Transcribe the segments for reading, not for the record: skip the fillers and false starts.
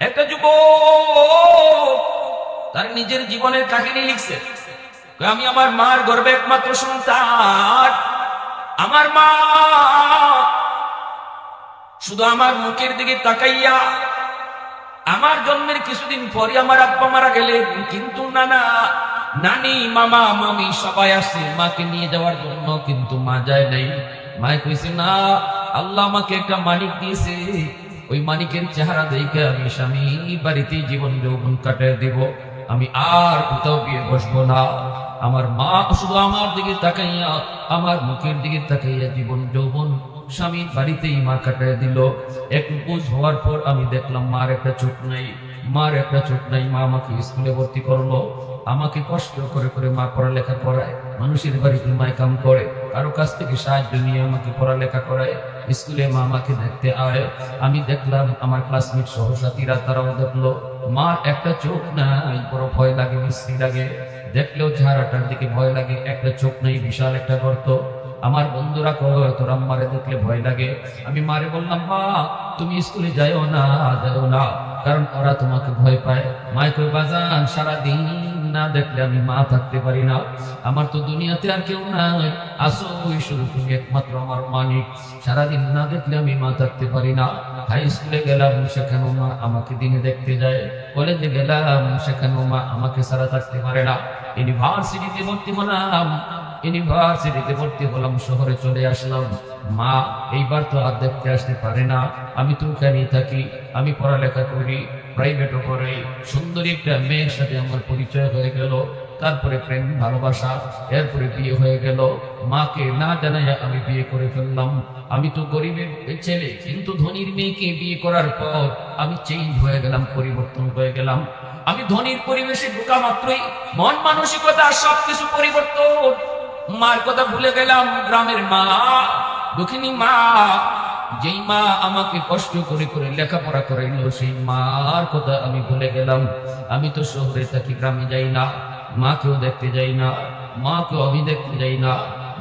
একটা যুবক তার নিজের জীবনের কাহিনী লিখছে। আমি আমার মার গর্ভে একমাত্র সন্তান। আমার মা শুধু আমার মুখের দিকে তাকাইয়া আমার জন্মের কিছুদিন পরে আমার আব্বা মারা গেলেন, কিন্তু নানা নানি মামা মামি সবাই আসছে মাকে নিয়ে যাওয়ার জন্য, কিন্তু মা যায় নাই। মায় কইছে না, আল্লাহ আমাকে একটা মানিক দিয়েছে, ওই মানিকের চেহারা দেখে আমি স্বামী বাড়িতে জীবন যৌবন কাটিয়ে দিব, আমি আর কোথাও বিয়ে বসবো না। আমার মা শুধু আমার দিকে তাকাইয়া আমার মুখের দিকে তাকাইয়া জীবন যৌবন স্বামীর বাড়িতেই মা কাটিয়ে দিল। একটু বুঝ হওয়ার পর আমি দেখলাম মার একটা চোখ নাই, মার একটা চোখ নাই। মা আমাকে স্কুলে ভর্তি করলো, আমাকে কষ্ট করে করে মা পড়ালেখা করায়, মানুষের বাড়িতে মায় কাম করে, কারো কাছ থেকে সাহায্য নিয়ে আমাকে পড়ালেখা করায়। স্কুলে মা আমাকে দেখতে আয়, আমি দেখলাম আমার ক্লাসমেট সহসাথীরা তারাও দেখলো মার একটা চোখ নাই। বড় ভয় লাগে, মিস্ত্রি লাগে, দেখলেও চেহারাটার দিকে ভয় লাগে। একটা চোখ নাই, বিশাল একটা গর্ত। আমার বন্ধুরা কয় তোর আম্মারে দেখলে ভয় লাগে। আমি মারে বললাম মা তুমি স্কুলে যাইও না, যাইও না, কারণ ওরা তোমাকে ভয় পায়। মায় কই বাজান সারাদিন না দেখলে আমি মা থাকতে পারি না, আমার তো দুনিয়াতে আর কেউ নাই, আসো শুধু তুমি একমাত্র আমার মানিক, সারাদিন না দেখলে আমি মা থাকতে পারি না। হাই স্কুলে গেলাম, সেখানেও মা আমাকে দিনে দেখতে যায়। কলেজে গেলাম, সেখানেও মা আমাকে সারা থাকতে পারে না। ইউনিভার্সিটিতে ভর্তি হলাম, ইউনিভার্সিটিতে ভর্তি হলাম, শহরে চলে আসলাম, মা এইবার তো আর দেখতে আসতে পারে না। আমি তো ওখানেই থাকি, আমি পড়ালেখা করি, প্রাইভেটও করে। সুন্দরী একটা মেয়ের সাথে আমার পরিচয় হয়ে গেল, তারপরে প্রেম ভালোবাসা, এরপরে বিয়ে হয়ে গেল। মাকে না জানাইয়া আমি বিয়ে করে ফেললাম। আমি তো গরিবের ছেলে, কিন্তু ধনীর মেয়েকে বিয়ে করার পর আমি চেঞ্জ হয়ে গেলাম, পরিবর্তন হয়ে গেলাম। আমি ধনীর পরিবেশে ঢোকা মাত্রই মন মানসিকতা সবকিছু পরিবর্তন। মার কথা ভুলে গেলাম। গ্রামের মা, দুঃখিনী মা, যেই মা আমাকে কষ্ট করে করে লেখাপড়া করাইল, সেই মার কথা আমি ভুলে গেলাম। আমি তো শহরে থাকি, গ্রামে যাই না, মাকেও দেখতে যাই না, মাকেও আমি দেখতে যাই না।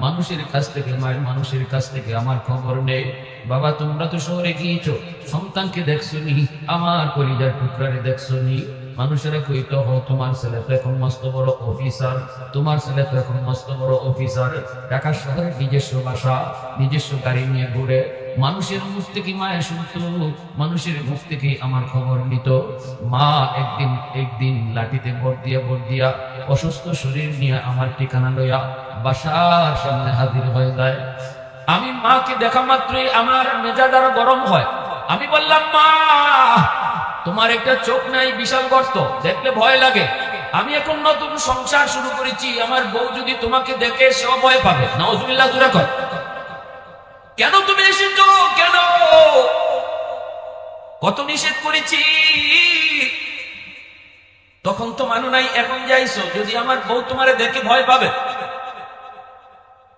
মানুষের কাছ থেকে, মায়ের মানুষের কাছ থেকে আমার খবর নেই। বাবা তোমরা তো শহরে গিয়েছো, সন্তানকে দেখছো নি, আমার কলিজার টুকরারে দেখছো নি? মানুষেরা কইতো তোমার ছেলে তো এখন মস্ত বড় অফিসার, তোমার ছেলে তো এখন মস্ত বড় অফিসার, ঢাকা শহরে নিজস্ব বাসা, নিজস্ব গাড়ি নিয়ে ঘুরে। মানুষের মুখ থেকে মায়ের শুনতো, মানুষের মুখ থেকে আমার খবর নিত। মা একদিন লাঠিতে ভর দিয়া অসুস্থ শরীর নিয়ে আমার ঠিকানা লইয়া বাসার সামনে হাজির হয়ে যায়। আমি মাকে দেখা মাত্রই আমার মেজাজ আরো গরম হয়। আমি বললাম মা তোমার একটা চোখ নাই, বিশাল গর্ত, দেখলে ভয় লাগে। আমি এখন নতুন সংসার শুরু করেছি, আমার বউ যদি তোমাকে দেখে সেও ভয় পাবে। নাউজুবিল্লাহ জোরে কর। কেন তুমি এসেছো? কেন? কত নিষেধ করেছি, তখন তো মানো নাই, এখন যাইছো, যদি আমার বউ তোমারে দেখে ভয় পাবে।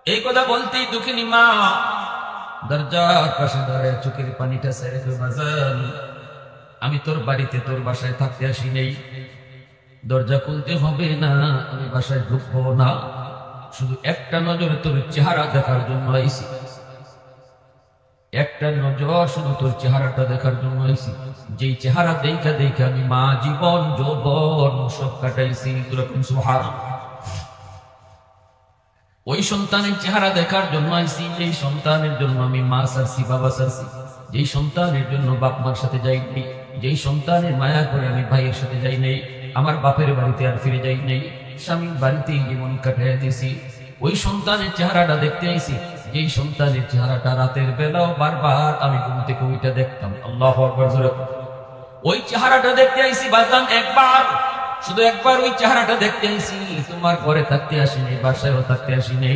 এই কথা বলতেই দুঃখিনী মা দরজার পাশে দাঁড়ায় চোখের পানিটা ছেড়ে বাজান আমি তোর বাড়িতে, তোর বাসায় থাকতে আসি নেই, দরজা খুলতে হবে না, আমি বাসায় ঢুকবো না, শুধু একটা নজরে তোর চেহারা দেখার জন্য আইছি, একটা নজর শুধু তোর চেহারাটা দেখার জন্য আইছি। যেই চেহারা দেখা দেখা আমি মা জীবন যৌবন সব কাটাইছি। সুবহানাল্লাহ। ওই সন্তানের চেহারা দেখার জন্য আইছি, যেই সন্তানের জন্য আমি মা সারছি, বাবা সারছি, যেই সন্তানের জন্য বাপ মার সাথে যাইনি, যেই সন্তানের মায়া করে আমি ভাইয়ের সাথে যাই নাই, আমার বাপের বাড়িতে আর ফিরে যাই নাই, স্বামীর বাড়িতেই জীবন কাটিয়ে দিয়েছি। ওই সন্তানের চেহারাটা দেখতে আইছি, যেই সন্তানের চেহারাটা রাতের বেলাও বারবার আমি ঘুম থেকে ওইটা দেখতাম। আল্লাহু আকবার। ওই চেহারাটা দেখতে আইছি বাজান একবার, শুধু একবার ওই চেহারাটা দেখতে আইছি। তোমার ঘরে থাকতে আসিনি, বাসায়ও থাকতে আসিনি।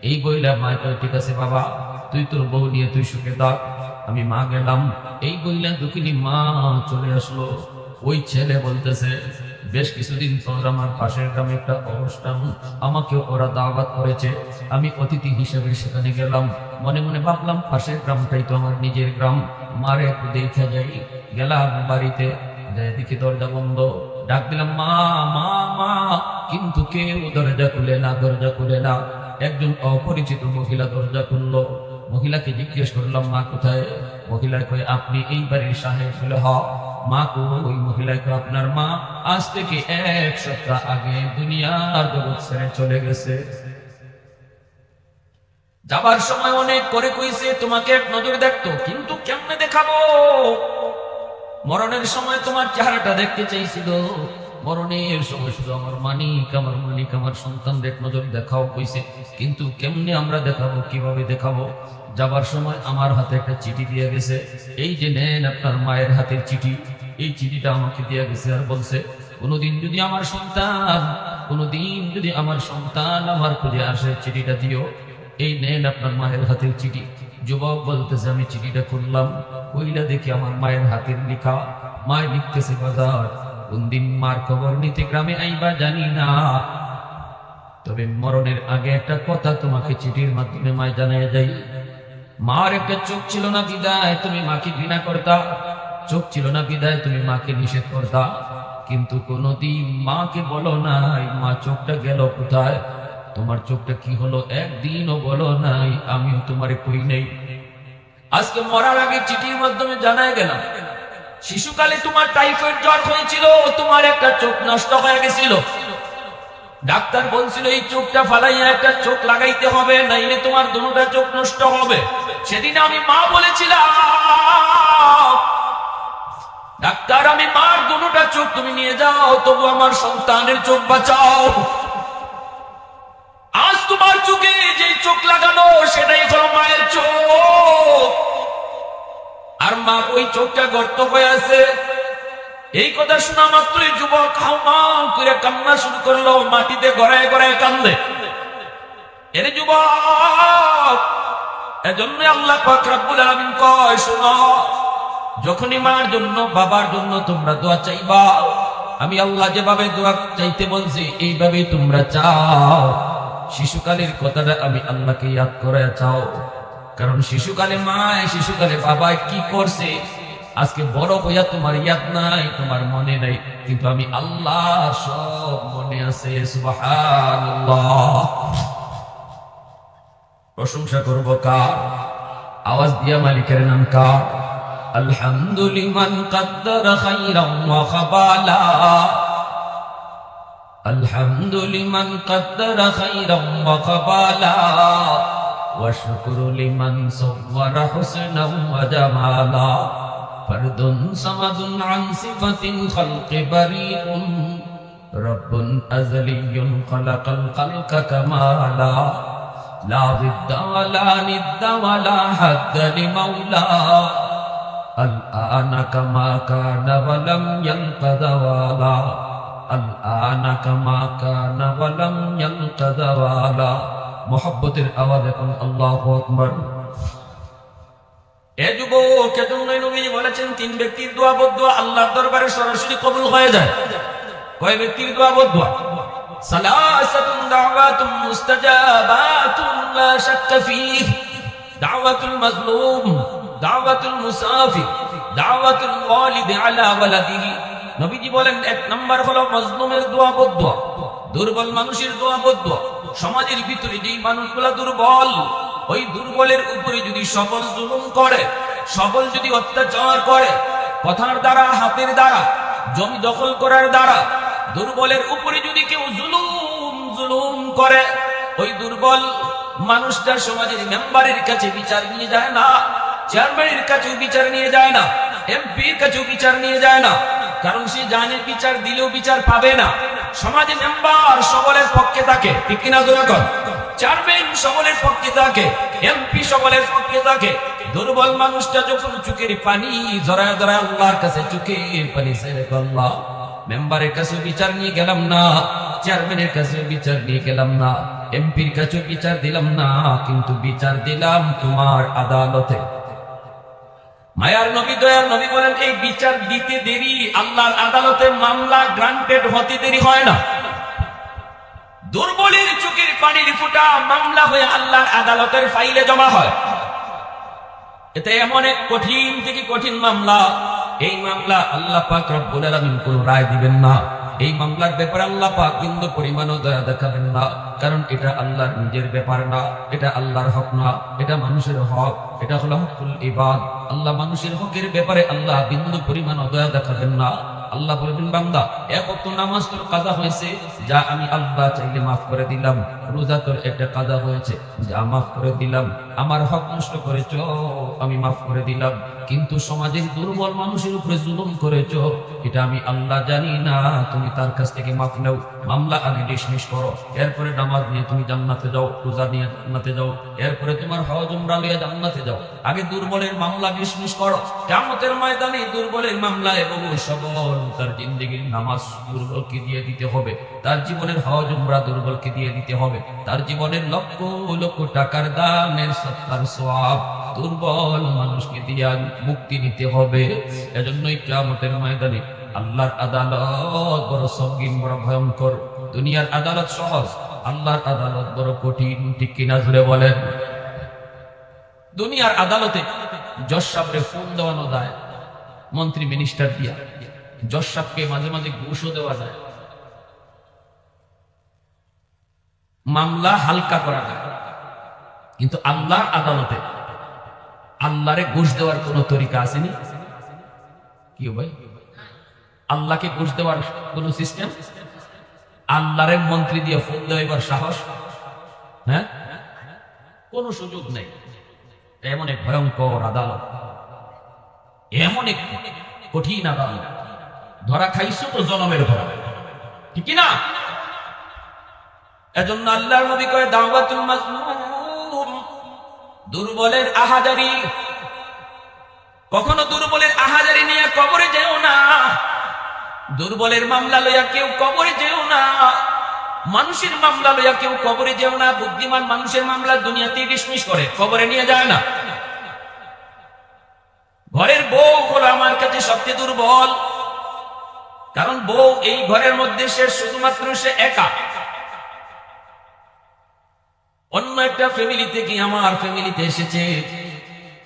এই বইলা মা কই ঠিক আছে বাবা, তুই তোর বউ নিয়ে তুই সুখে থাক। আমি মা গেলাম, এই বইলা দুঃখিনী মা চলে আসলো। ওই ছেলে বলতেছে বেশ কিছুদিন পর আমার পাশের গ্রামে একটা অনুষ্ঠান, আমাকে ওরা দাওয়াত করেছে, আমি অতিথি হিসেবে সেখানে গেলাম। মনে মনে ভাবলাম পাশের গ্রামটাই তো আমার নিজের গ্রাম, মারে একটু দেখে যাই। গেলাম বাড়িতে, দেখি দরজা বন্ধ। ডাক দিলাম মা মা মা, কিন্তু কেউ দরজা খুলে না, দরজা খুলে না। একজন অপরিচিত মহিলা দরজা খুললো। মহিলাকে জিজ্ঞেস করলাম মা কোথায়? মহিলা কয় আপনি এই বাড়ির সাহেব? বলে হ। মা ওই মহিলা কয় আপনার মা আজ থেকে 1 সপ্তাহ আগে দুনিয়ার জগৎ ছেড়ে চলে গেছে। যাবার সময় অনেক করে কইছে তোমাকে এক নজর দেখতো, কিন্তু কেমনে দেখাবো? মরণের সময় তোমার চেহারাটা দেখতে চাইছিল, মরণের সময় শুধু আমার মানিক আমার সন্তান এক নজর দেখাও কইছে, কিন্তু কেমনে আমরা দেখাবো, কিভাবে দেখাবো? যাবার সময় আমার হাতে একটা চিঠি দিয়ে গেছে, এই যে নেন আপনার মায়ের হাতের চিঠি। এই চিঠিটা আমাকে দিয়ে গেছে আর বলছে কোনদিন যদি আমার সন্তান আমার খুঁজে আসে চিঠিটা দিও। এই নেন আপনার মায়ের হাতের চিঠি। যুবক বলতেছে আমি চিঠিটা খুললাম, কইলা দেখি আমার মায়ের হাতের লেখা। মায় লিখতেছে বাজার কোন দিন মার খবর নিতে গ্রামে আইবা জানি না, তবে মরণের আগে একটা কথা তোমাকে চিঠির মাধ্যমে মায় জানায় যাই। মার একটা চোখ ছিল না বিদায় তুমি মাকে ঘৃণা করতা, চোখ ছিল না বিদায় তুমি মাকে নিষেধ করতা, কিন্তু কোনদিন মাকে বলো নাই মা চোখটা গেল কোথায়, তোমার চোখটা কি হলো একদিনও বলো নাই, আমিও তোমারে কই নাই। আজকে মরার আগে চিঠির মাধ্যমে জানায় গেলাম শিশুকালে তোমার টাইফয়েড জ্বর হয়েছিল, তোমার একটা চোখ নষ্ট হয়ে গেছিল, ডাক্তার বলছিল এই চোখটা ফালাইয়া একটা চোখ লাগাইতে হবে, নাইলে তোমার দুটোটা চোখ নষ্ট হবে। সেদিন আমি মা বলেছিলাম ডাক্তার আমি মার দুটোটা চোখ তুমি নিয়ে যাও, তবু আমার সন্তানের চোখ বাঁচাও। আজ তোমার চোখে যে চোখ লাগানো সেটাই হলো মায়ের চোখ, আর মা ওই চোখটা গর্ত হয়ে আছে। এই কথা শোনা মাত্রই যুবক হাউমাউ করে কান্না শুরু করলো, মাটিতে গড়ায় গড়ায় কান্দে। এরে যুবক, এজন্য আল্লাহ পাক রব্বুল আলামিন কয় শোনো, যখনই মার জন্য বাবার জন্য তোমরা দোয়া চাইবা, আমি আল্লাহ যেভাবে দোয়া চাইতে বলছি এইভাবেই তোমরা চাও। শিশুকালের কথাটা আমি আল্লাহকে ইয়াদ করে চাও, কারণ শিশুকালে মায় শিশুকালে বাবা কি করছে আজকে বড় হইয়া তোমার ইয়াদ নাই, তোমার মনে নাই, কিন্তু আমি আল্লাহ সব মনে আছে। সুবহানাল্লাহ। প্রশংসা করব কার? আওয়াজ দিয়া মালিকের নাম কার? আলহামদুলিমান কদ্দারা খাইরাম ওয়া খাবালা, আলহামদুলিমান কদ্দারা খাইরাম ওয়া খাবালা, ওয়া শুকরু লিমান সাওয়ারা হুসনাম ওয়া জামালা, ফরদুন সামাদুন আন সিফাতিন খালকি বারিউন, রব্বুন আযলিয়্যুন খালাকাল খালকা কামালা, লা বিদ্দা ওয়ালা নিদ্দা ওয়ালা হাদ্দা লিমাওলা, আল-আনা কামা কানা ওয়া লাম ইয়ানকাদা ওয়ালা, আল-আনা কামা কানা ওয়া লাম ইয়ানকাদা ওয়ালা। মুহাব্বতের আওয়াজ এখন আল্লাহু আকবার। এ যুবক, এজন্যই নবীজি বলেছেন 3 ব্যক্তির দোয়া বদদোয়া আল্লাহর দরবারে সরাসরি কবুল হয়ে যায়। কয় ব্যক্তির দোয়া বদদোয়া? সালাসাতুন দাওয়াতুন মুস্তাজাবাতুন লা শাক্কা ফীহ, দাওয়াতুল মাজলুম, দাওয়াতুল মুসাফির, দাওয়াতুল ওয়ালিদ আলা ওয়ালাদিহি। নবীজি বলেন 1 নাম্বার হলো মাজলুমের দোয়া বদদোয়া, দুর্বল মানুষের দোয়া বদদোয়া। সমাজের ভিতরে যেই মানুষগুলা দুর্বল, ওই দুর্বলের উপরে যদি সবল জুলুম করে, সবল যদি অত্যাচার করে, কথার দ্বারা হাতের দ্বারা জমি দখল করার দ্বারা দুর্বলের উপরে যদি কেউ জুলুম করে, ওই দুর্বল মানুষটা সমাজের মেম্বারের কাছে বিচার নিয়ে যায় না, চেয়ারম্যানের কাছেও বিচার নিয়ে যায় না, এমপির কাছেও বিচার নিয়ে যায় না, কারণ সে জানে বিচার দিলেও বিচার পাবে না। সমাজে মেম্বার সকলের পক্ষে থাকে, ঠিক কিনা জোরে কর? চেয়ারম্যান সকলের পক্ষে থাকে, এমপি সকলের পক্ষে থাকে। দুর্বল মানুষটা যখন চোখের পানি জড়ায় জড়ায় আল্লাহর কাছে চোখের পানি ছেড়ে আল্লাহ, মেম্বারের কাছে বিচার নিয়ে গেলাম না, চেয়ারম্যানের কাছে বিচার নিয়ে গেলাম না, এমপির কাছে বিচার দিলাম না, কিন্তু বিচার দিলাম তোমার আদালতে। মায়ার নবী দয়ার নবী বলেন এই বিচার দিতে দেরি আল্লাহর আদালতে মামলা গ্রান্টেড হতে দেরি হয় না। দুর্বলের চোখের পানির ফোঁটা মামলা হয়ে আল্লাহর আদালতের ফাইলে জমা হয়। এতে এমন এক কঠিন থেকে কঠিন মামলা, এই মামলা আল্লাহ পাক রব্বুল আলামিন কোন রায় দিবেন না, এই মামলার ব্যাপারে আল্লাহ পাক বিন্দু পরিমাণও দয়া দেখাবেন না, কারণ এটা আল্লাহর নিজের ব্যাপার না, এটা আল্লাহর হক না, এটা মানুষের হক, এটা হলো হকুল ইবাদ। আল্লাহ মানুষের হকের ব্যাপারে আল্লাহ বিন্দু পরিমাণও দয়া দেখাবেন না। আল্লাহ বলবেন বান্দা এক ওয়াক্ত নামাজ তোর কাজা হয়েছে, যা আমি আল্লাহ চাইলে মাফ করে দিলাম। রোজা তোর একটা কাজা হয়েছে, যা মাফ করে দিলাম। আমার হক নষ্ট করেছো, আমি মাফ করে দিলাম। কিন্তু সমাজের দুর্বল মানুষের উপরে জুলুম করেছো, এটা আমি আল্লাহ জানি না, তুমি তার কাছ থেকে মাফ নাও। মামলা আগে ডিসমিস করো, এরপরে নামাজ নিয়ে তুমি জান্নাতে যাও, রোজা নিয়ে জান্নাতে যাও, এরপরে তোমার হজ উমরা নিয়ে জান্নাতে যাও। আগে দুর্বলের মামলা ডিসমিস করো। কিয়ামতের ময়দানে দুর্বলের মামলায় বহু সবল তার জিন্দেগির নামাজ দুর্বলকে দিয়ে দিতে হবে, তার জীবনের হজ উমরা দুর্বলকে দিয়ে দিতে হবে, তার জীবনের লক্ষ লক্ষ টাকার দানের সৎকার সওয়াব দুর্বল মানুষকে দিয়ে মুক্তি নিতে হবে। এজন্যই কিয়ামতের ময়দানে আল্লাহর আদালত বড় সঙ্গীন, বড় ভয়ঙ্কর। দুনিয়ার আদালত সহজ, আল্লাহর আদালত বড় কঠিন। ঠিক কিনা জুড়ে বলেন? দুনিয়ার আদালতে জজ সাহেবরে ফোন দেওয়ানো যায়, মন্ত্রী মিনিস্টার দিয়া। জজ সাহেবকে মাঝে মাঝে ঘুষও দেওয়া যায়, মামলা হালকা করা যায়। কিন্তু আল্লাহর আদালতে আল্লাহরে ঘুষ দেওয়ার কোন তরিকা আসেনি। কি ভাই, আল্লাহকে ঘুষ দেওয়ার কোন সিস্টেম? আল্লাহরে মন্ত্রী দিয়ে ফোন দেওয়ার সাহস, হ্যাঁ, কোন সুযোগ নেই। এমন এক ভয়ঙ্কর আদালত, এমন এক কঠিন আদালত। ধরা খাইছো তো জনমের ধরা, ঠিক না? এজন্য আল্লাহর নবী কয় দাওয়াতুল মাজলুম, দুর্বলের আহাজারি। কখনো দুর্বলের আহাজারি নিয়ে কবরে যেও না, দুর্বলের মামলা লইয়া কেউ কবরে যেও না, মানুষের মামলা লইয়া কেউ কবরে যেও না। বুদ্ধিমান মানুষের মামলা দুনিয়াতে ডিসমিস করে, কবরে নিয়ে যায় না। ঘরের বউ হলো আমার কাছে সবচেয়ে দুর্বল, কারণ বউ এই ঘরের মধ্যে সে শুধুমাত্র সে একা। অন্য একটা ফ্যামিলি থেকে আমার ফ্যামিলিতে এসেছে,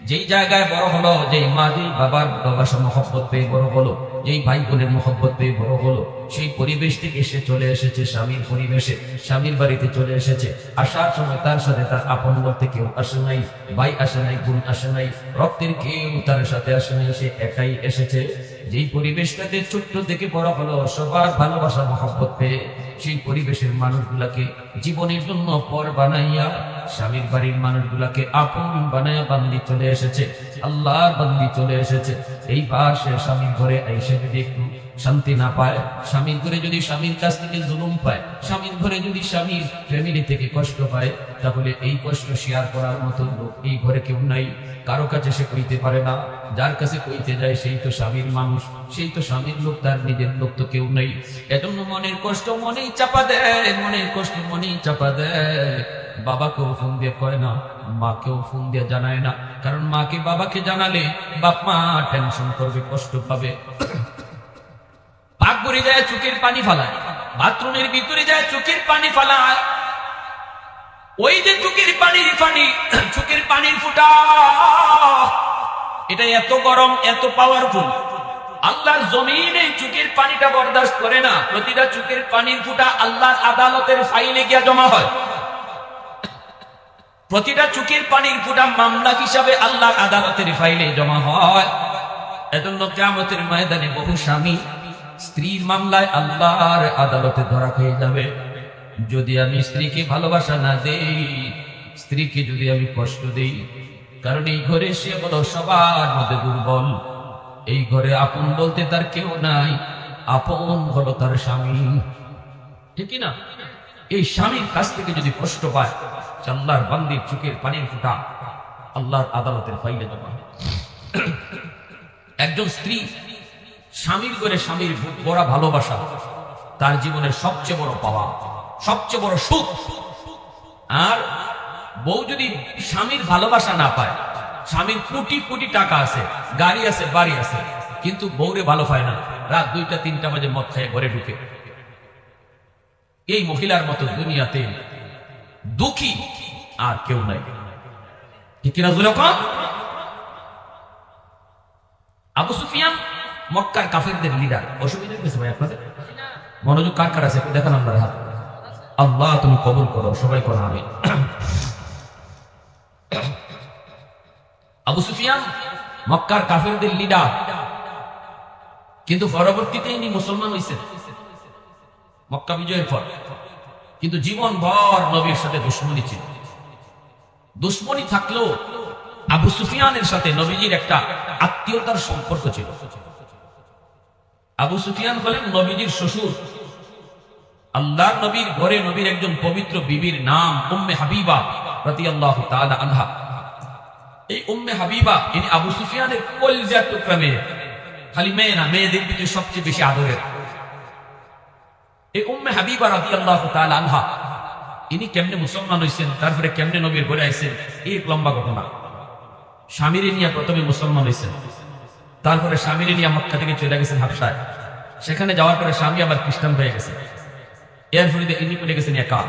যেই জায়গায় বড় হলো, যেই মা যেই বাবার ভালোবাসা মহব্বত পেয়ে বড় হলো, যেই ভাই বোনের মহব্বত পেয়ে বড় হলো, সেই পরিবেশ থেকে সে চলে এসেছে স্বামীর পরিবেশে, স্বামীর বাড়িতে চলে এসেছে। আসার সময় তার সাথে তার আপন বলতে কেউ আসে নাই, ভাই আসে নাই, বোন আসে নাই, রক্তের কেউ তার সাথে আসে নাই, সে একাই এসেছে। যেই পরিবেশটাতে ছোট্ট থেকে বড় হলো, সবার ভালোবাসা মহব্বত পেয়ে সেই পরিবেশের মানুষগুলাকে জীবনের জন্য পর বানাইয়া স্বামীর বাড়ির মানুষগুলাকে আপন বানাইয়া বান্দি চলে এসেছে, আল্লাহর বান্দি চলে এসেছে। এইবার সে স্বামীর ঘরে আইসে যদি একটু শান্তি না পায়, স্বামীর ঘরে যদি স্বামীর কাছ থেকে জুলুম পায়, স্বামীর ঘরে যদি স্বামীর ফ্যামিলি থেকে কষ্ট পায়, তাহলে এই কষ্ট শেয়ার করার মতো লোক এই ঘরে কেউ নাই। কারো কাছে সে কইতে পারে না, যার কাছে কইতে যায় সেই তো স্বামীর মানুষ, সেই তো স্বামীর লোক, তার নিজের লোক তো কেউ নেই। এজন্য মনের কষ্ট মনেই চাপা দেয়, মনের কষ্ট মনেই চাপা দেয়। বাবাকেও ফোন দিয়ে কয় না, মাকেও ফোন দিয়ে জানায় না, কারণ মাকে বাবাকে জানালে বাপ মা টেনশন করবে, কষ্ট পাবে। পাক ঘুরে যায় চোখের পানি ফালায়, বাথরুমের ভিতরে যায় চোখের পানি ফালায়। ওই যে চোখের পানির ফুটা, এটা এত গরম, এত পাওয়ারফুল, আল্লাহর জমিনে চোখের পানিটা বরদাস্ত করে না। প্রতিটা চোখের পানির ফুটা আল্লাহর আদালতের ফাইলে গিয়া জমা হয়। প্রতিটা চোখের পানির ফুটা মামলা হিসাবে আল্লাহর আদালতের ফাইলে জমা হয়। এজন্য কিয়ামতের ময়দানে বহু স্বামী স্ত্রীর মামলায় আল্লাহর আদালতে ধরা খেয়ে যাবে। যদি আমি স্ত্রীকে ভালোবাসা না দেই, স্ত্রীকে যদি আমি কষ্ট দেই, কারণ এই ঘরে সে হলো সবার মধ্যে দুর্বল। এই ঘরে আপন বলতে তার কেউ নাই, আপন হলো তার স্বামী, ঠিক না? এই স্বামীর কাছ থেকে যদি কষ্ট পায়, আল্লাহর বান্দির চোখের পানির ফুটা আল্লাহর আদালতের ফাইলে জমা হয়। একজন স্ত্রী স্বামীর ঘরে স্বামীর বড় ভালোবাসা তার জীবনের সবচেয়ে বড় পাওয়া, সবচেয়ে বড় সুখ। আর বউ যদি স্বামীর ভালোবাসা না পায়, স্বামীর কোটি কোটি টাকা আছে, গাড়ি আছে, বাড়ি আছে, কিন্তু বউরে ভালো পায় না, রাত 2টা 3টা বাজে মদ খায় ঘরে ঢুকে, এই মহিলার মতো দুনিয়াতে দুঃখী আর কেউ নাই, ঠিক কিনা? আবু সুফিয়ান মক্কার কাফেরদের লিডার। অসুবিধা হয়েছে ভাই আপনাদের? মনোযোগ কার কার আছে দেখেন আপনার হাত। আল্লাহ তুমি কবুল করো, সবাই করো আমিন। আবু সুফিয়ান মক্কার কাফেরদের লিডার, কিন্তু পরবর্তীতে ইনি মুসলমান হয়েছেন মক্কা বিজয়ের পর। কিন্তু জীবন ভর নবীর সাথে দুশ্মনী ছিল। দুশ্মনী থাকলেও আবু সুফিয়ানের সাথে নবীজির একটা আত্মীয়তার সম্পর্ক ছিল। আবু সুফিয়ান হলেন নবীজির শ্বশুর। আল্লাহর নবীর ঘরে নবীর একজন পবিত্র বিবির নাম উম্মে হাবিবা রাদিয়াল্লাহু তাআলা আনহা। এই উম্মে হাবিবা ইনি আবু সুফিয়ানের কলিজার টুকরা মেয়ে। খালি মেয়ে না, মেয়েদের ভিতরে সবচেয়ে বেশি আদরের। এই উম্মে হাবিবা রাদিয়াল্লাহু তাআলা আনহা ইনি কেমনে মুসলমান হয়েছেন, তারপরে কেমনে নবীর ঘরে আইছেন, এই লম্বা ঘটনা। স্বামীরে নিয়ে প্রথমে মুসলমান হয়েছেন, তারপরে স্বামীরে নিয়ে মক্কা থেকে চলে গেছেন হাবশায়। সেখানে যাওয়ার পরে স্বামী আবার খ্রিস্টান হয়ে গেছে। এর ফলে ইনি পড়ে গেছেন একা।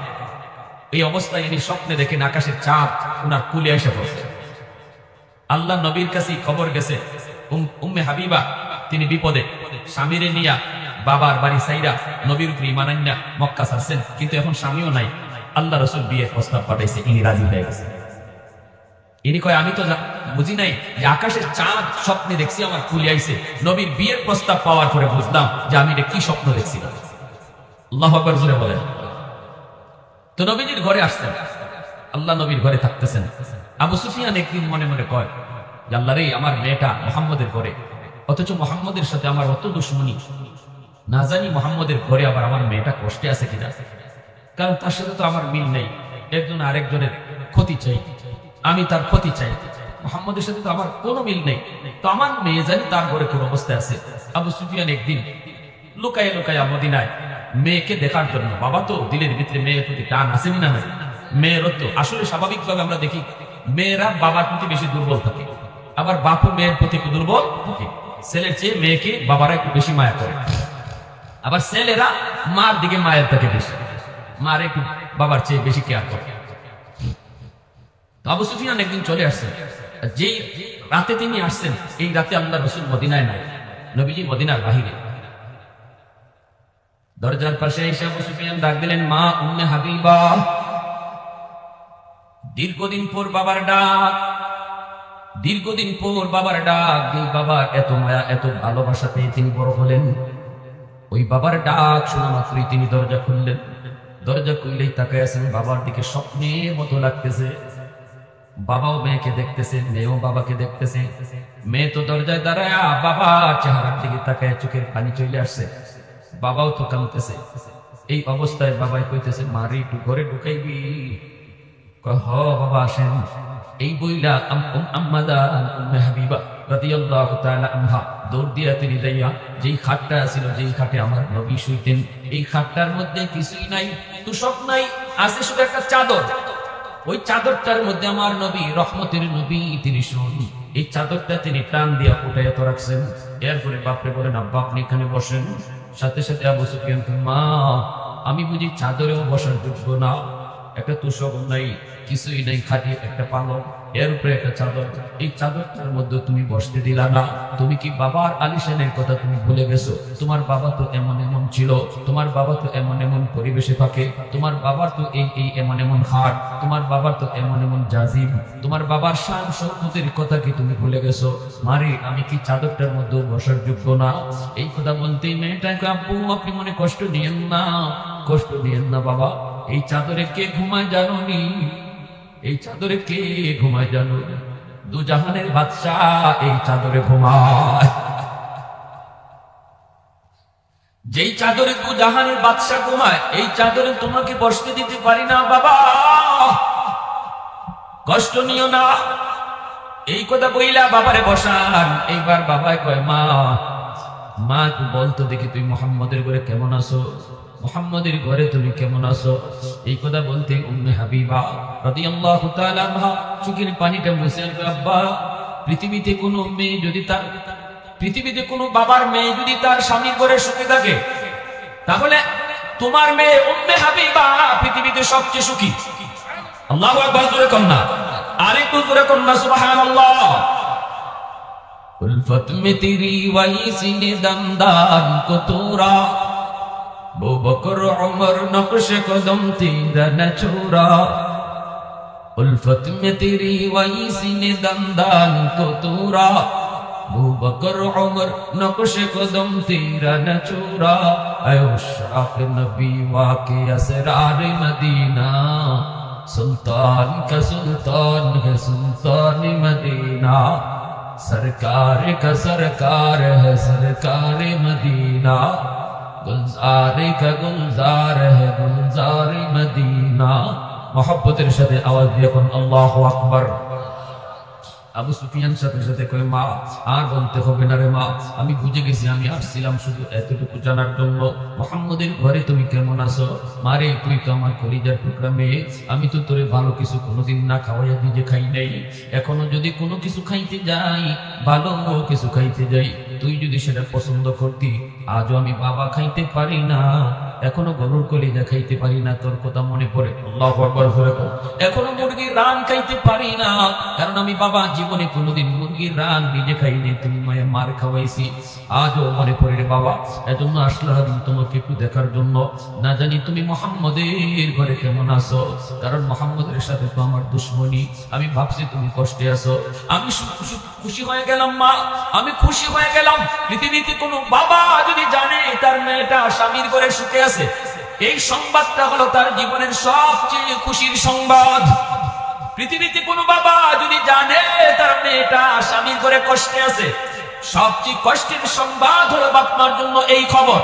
এই অবস্থায় ইনি স্বপ্নে দেখেন আকাশের চাঁদ ওনার কুলে এসে পড়ছে। আল্লাহ নবীর কাছে খবর গেছে উম্মে হাবিবা তিনি বিপদে, স্বামীরে নিয়া বাবার বাড়ি সাইরা নবীর উপর ঈমান আইনা মক্কা ছাড়ছেন। কিন্তু এখন স্বামীও নাই। আল্লাহ রাসূল বিয়ের প্রস্তাব পাঠাইছে, ইনি রাজি হয়ে গেছে। ইনি কয় আমি তো বুঝি নাই যে আকাশের চাঁদ স্বপ্নে দেখছি আমার কুলে আইছে। নবীর বিয়ের প্রস্তাব পাওয়ার পরে বুঝলাম যে আমি এটা কি স্বপ্ন দেখছিলাম। আল্লাহু আকবার জোরে বলেন। তো নবীজির ঘরে আসছেন, আল্লাহ নবীর ঘরে থাকতেছেন। আবু সুফিয়ান একদিন মনে মনে কয় যে আল্লাহ রে, আমার মেয়েটা মুহাম্মদের ঘরে, অথচ মুহাম্মদের সাথে আমার অত দুশমনী, না জানি মুহাম্মদের ঘরে আবার আমার মেয়েটা কষ্টে আছে কিনা। কারণ তার সাথে তো আমার মিল নেই, একজন আরেকজনের ক্ষতি চাই, আমি তার ক্ষতি চাই। মুহাম্মদের সাথে তো আমার কোনো মিল নেই, তো আমার মেয়ে জানি তার ঘরে কোন অবস্থায় আছে। আবু সুফিয়ান একদিন লুকায় লুকায় মদিনায় মেয়েকে দেখার জন্য, বাবা তো দিলের ভিতরে মেয়ের প্রতি টান আসেনি না, মেয়েরও তো আসলে স্বাভাবিকভাবে আমরা দেখি মেয়েরা বাবার প্রতি বেশি দুর্বল থাকে, আবার বাপও মেয়ের প্রতি দুর্বল থাকে। ছেলের চেয়ে মেয়েকে বাবারা একটু বেশি মায়া করে, আবার ছেলেরা মার দিকে মায়ের থাকে বেশি, মার একটু বাবার চেয়ে বেশি কেয়ার করে। তো আবু সুফিয়ান একদিন চলে আসছেন, যেই রাতে তিনি আসছেন এই রাতে আল্লাহ রাসূল মদিনায় নাই, নবীজি মদিনার বাহিরে। দরজার পাশে এসে আবু সুফিয়ান ডাক দিলেন, মা উম্মে হাবিবা। দীর্ঘদিন পর বাবার ডাক, দীর্ঘদিন পর বাবার ডাক। এই বাবার এত মায়া এত ভালোবাসা পেয়ে তিনি বড় হলেন। ওই বাবার ডাক শোনা মাত্রই তিনি দরজা খুললেন। দরজা খুললেই তাকায় আছেন বাবার দিকে, স্বপ্নের মতো লাগতেছে। বাবাও মেয়েকে দেখতেছে, মেয়েও বাবাকে দেখতেছে। মেয়ে তো দরজায় দাঁড়ায় বাবার চেহারার দিকে তাকায়, চোখের পানি চলে আসছে। বাবাও তো কাঁদতেছে। এই অবস্থায় বাবাই কইতেছে, মারি একটু ঘরে ঢুকাইবি? হ বাবা আসেন। এই বইলা আম্মাদান উম্মে হাবিবা রাদিয়াল্লাহু তাআলা আনহা দৌড় দিয়া তিনি যাইয়া যেই খাটটা ছিল, যেই খাটে আমার নবী শুইতেন, এই খাটটার মধ্যে কিছুই নাই, তুষক নাই, আছে শুধু একটা চাদর। ওই চাদরটার মধ্যে আমার নবী, রহমতের নবী তিনি শুন, এই চাদরটা তিনি টান দিয়া উঠাইয়া তো রাখছেন। এরপরে বাপরে বলেন, আব্বা আপনি এখানে বসেন। সাথে সাথে আবু সুফিয়ান, মা আমি বুঝি চাদরেও বসার যোগ্য না? একটা তুষক নাই, কিছুই নাই, খাটি একটা পালং, এর উপরে একটা চাদর। এই চাদরটার মধ্যে তুমি বসতে দিলা না। তুমি কি বাবার আলিশানের কথা তুমি ভুলে গেছো? তোমার বাবা তো এমন এমন ছিল, তোমার বাবা তো এমন এমন পরিবেশে থাকে, তোমার বাবার তো এই এমন এমন হাট, তোমার বাবার তো এমন এমন জাজিম, তোমার বাবার শান শৌকতের কথা কি তুমি ভুলে গেছো? মারি আমি কি চাদরটার মধ্যে বসার যোগ্য না? এই কথা বলতেই মেয়েটাকে, আব্বু আপনি মনে কষ্ট নিয়েন না, কষ্ট নিয়েন না বাবা। এই চাদরে কে ঘুমায় জানো নি? এই চাদরে কে ঘুমায় জানো? দু জাহানের বাদশাহ এই চাদরে ঘুমায়। যেই চাদরে দু জাহানের বাদশাহ ঘুমায়, এই চাদরে তোমাকে বসতে দিতে পারি না বাবা, কষ্ট নিও না। এই কথা বইলা বাবারে বসান। এইবার বাবাই কয়, মা মা তুই বলতো দেখি তুই মুহাম্মদের ঘরে কেমন আছো? মুহাম্মদের ঘরে তুমি কেমন আছো? এই কথা বলতে উম্মে হাবিবা রাদিয়াল্লাহু তাআলা আনহা চোখের পানিটা মুছে আনবে। আব্বা পৃথিবীতে কোনো মেয়ে যদি তার, পৃথিবীতে কোনো বাবার মেয়ে যদি তার স্বামীর ঘরে সুখে থাকে, তাহলে তোমার মেয়ে উম্মে হাবিবা পৃথিবীতে সবচেয়ে সুখী। আল্লাহু আকবার জোরে কন্যা, আরেকটু জোরে কন্যা সুবহানাল্লাহ। उल्फत में तेरी वही सीने दमदान को तोरा, अबू बकर उमर नक्शे कदम तेरा न छोड़ा, उल्फत में तेरी वही सीने दंदान को तोड़ा। अबू बकर उमर नक्शे कदम तेरा न छोड़ा, ऐ उशाक नबी वाके असरार मदीना, सुल्तान का सुल्तान है सुल्तान मदीना, सरकार का सरकार है सरकार मदीना, गुलजार का गुलजार है गुलजार मदीना। मोहब्बतेर साथे आवाज দিয়ে কোন আল্লাহু আকবার। আবু সুফিয়ান সাথে সাথে কয় মা আর বলতে হবে না রে মা, আমি বুঝে গেছি, আমি আসছিলাম শুধু এতটুকু জানার জন্য মুহাম্মদের ঘরে তুমি কেমন আছো। মারে তুই তো আমার কলিজার টুকরা মেয়ে, আমি তো তোরে ভালো কিছু কোনোদিন না খাওয়াইয়া নিজে খাই নাই, এখনো যদি কোনো কিছু খাইতে যাই ভালো কিছু খাইতে যাই তুই যদি সেটা পছন্দ করতি, আজও আমি বাবা খাইতে পারি না, এখনো গরুর কলিজা খাইতে পারি না, তোর কথা মনে পড়ে আল্লাহু আকবার করে কও। এখনো মুরগির রান খাইতে পারি না, কারণ আমি বাবা জীবনে কোনোদিন মুরগির রান নিজে খাইনি, তুমি মায়ের মার খাওয়াইছি, আজও মনে পড়ে রে বাবা। এজন্য আসলাম তোমাকে একটু দেখার জন্য, না জানি তুমি মুহাম্মদের ঘরে কেমন আছো, কারণ মুহাম্মদের সাথে তো আমার দুশমনি, আমি ভাবছি তুমি কষ্টে আছো। আমি খুশি হয়ে গেলাম মা, আমি খুশি হয়ে গেলাম। পৃথিবীতে কোনো বাবা যদি জানে তার মেয়েটা স্বামীর ঘরে সুখে আছে, এই সংবাদটা হলো তার জীবনের সবচেয়ে খুশির সংবাদ। পৃথিবীতে কোনো বাবা যদি জানে তার মেয়েটা স্বামীর ঘরে কষ্টে আছে, সবচেয়ে কষ্টের সংবাদ হলো বাপ মার জন্য এই খবর।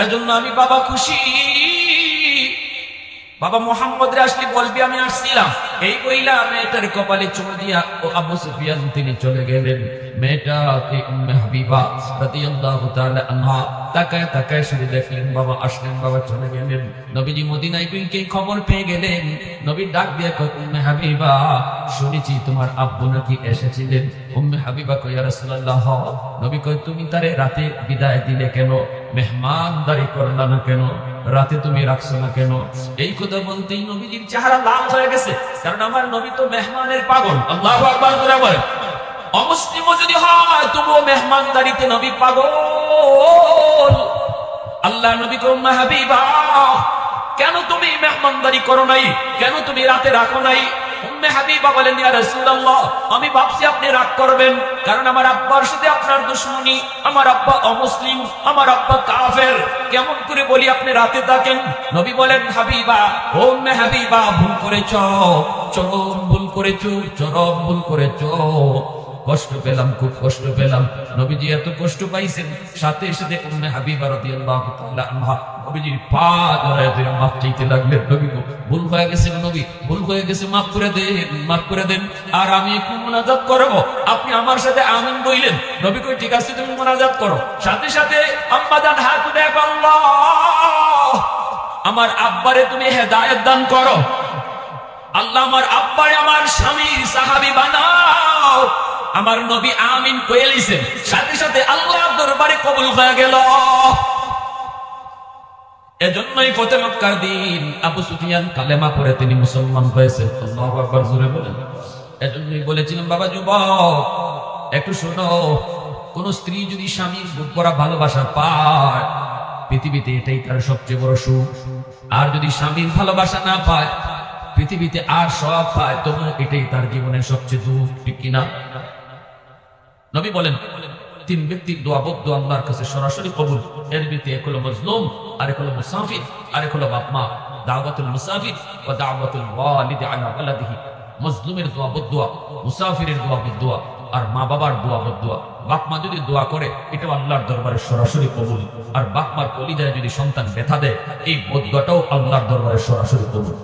এজন্য আমি বাবা খুশি। বাবা মুহাম্মদ রে আসলে বলবি আমি আসছিলাম, এই বইলা মেয়েটার কপালে চুমু দিয়া ও আবু সুফিয়ান তিনি চলে গেলেন। মেয়েটা উম্মে হাবিবা রাদিয়াল্লাহু তাআলা আনহা তাকায় তাকায় শুধু দেখলেন বাবা আসলেন, বাবা চলে গেলেন। নবীজি মদিনায় গিয়ে খবর পেয়ে গেলেন, নবী ডাক দিয়ে কয় উম্মে হাবিবা শুনেছি তোমার আব্বু নাকি এসেছিলেন। উম্মে হাবিবা কয় ইয়া রাসূলুল্লাহ। নবী কয় তুমি তারে রাতে বিদায় দিলে কেন, মেহমানদারি করলা না কেন, রাতে তুমি রাখছো না কেন? এই কথা বলতেই নবীজির চেহারা লাল হয়ে গেছে, কারণ আমার নবী তো মেহমানের পাগল। আল্লাহু আকবার করে বলেন। অমুসলিমও যদি হয় তবুও মেহমানদারিতে নবী পাগল। আল্লাহ নবী কয় উম্মে হাবিবা কেন তুমি মেহমানদারি করো নাই, কেন তুমি রাতে রাখো নাই? উম্মে হাবিবা বলেন ইয়া রাসূলুল্লাহ আমি ভাবছি আপনি রাগ করবেন, কারণ আমার আব্বার সাথে আপনার দুশমনি, আমার আব্বা অমুসলিম, আমার আব্বা কাফের, কেমন করে বলি আপনি রাতে থাকেন? নবী বলেন হাবিবা ও উম্মে হাবিবা ভুল করেছো, চরম ভুল করেছো, চরম ভুল করেছো, কষ্ট পেলাম, খুব কষ্ট পেলাম। নবীজি এত কষ্ট পাইছেন, সাথে সাথে উম্মে হাবিবা রাদিয়াল্লাহু তাআলা আনহা নবীজির পা ধরে ধরে মাফ চাইতে লাগলেন। নবী ভুল হয়ে গেছে, নবী ভুল হয়ে গেছে, মাফ করে দেন, মাফ করে দেন। আর আমি একটু মুনাজাত করব, আপনি আমার সাথে আমিন বললেন। নবী কই ঠিক আছে তুমি মুনাজাত করো। সাথে সাথে আম্মা জান হাত তুলে আল্লাহ আমার আব্বারে তুমি হেদায়েত দান করো, আল্লাহ আমার আব্বারে আমার স্বামী সাহাবী বানাও। আমার নবী আমিন কইলেন, সাথে সাথে আল্লাহর দরবারে কবুল হয়ে গেল। এজন্যই ফতে মক্কার দিন আবু সুফিয়ান কালেমা পড়ে তিনি মুসলমান হয়েছেন। আল্লাহু আকবার জোরে বলেন। এজন্যই বলেছিলাম বাবা যুবক একটু শোনো, কোন স্ত্রী যদি স্বামীর বুক ভরা ভালোবাসা পায় পৃথিবীতে এটাই তার সবচেয়ে বড় সুখ। আর যদি স্বামীর ভালোবাসা না পায় পৃথিবীতে আর সব পায় তবু এটাই তার জীবনের সবচেয়ে দুঃখ, ঠিক কিনা? নবী বলেন তিন ব্যক্তির দোয়া বদ্ধ আল্লাহর কাছে সরাসরি কবুল। এর ভিতরে এক হলো মজলুম, আর এক হলো মুসাফির, আর এক হলো বাপ মা। দাওয়াতুল মুসাফির ওয়া দাওয়াতুল ওয়ালিদ আলা ওয়ালাদিহি। মজলুমের দোয়া বদ্ধ, মুসাফিরের দোয়া বদ্ধ, আর মা বাবার দোয়া বদ্ধ। বাপ মা যদি দোয়া করে এটাও আল্লাহর দরবারে সরাসরি কবুল। আর বাপ মার কলিজায় যদি সন্তান ব্যথা দেয় এই বদ্ধটাও আল্লাহর দরবারে সরাসরি কবুল।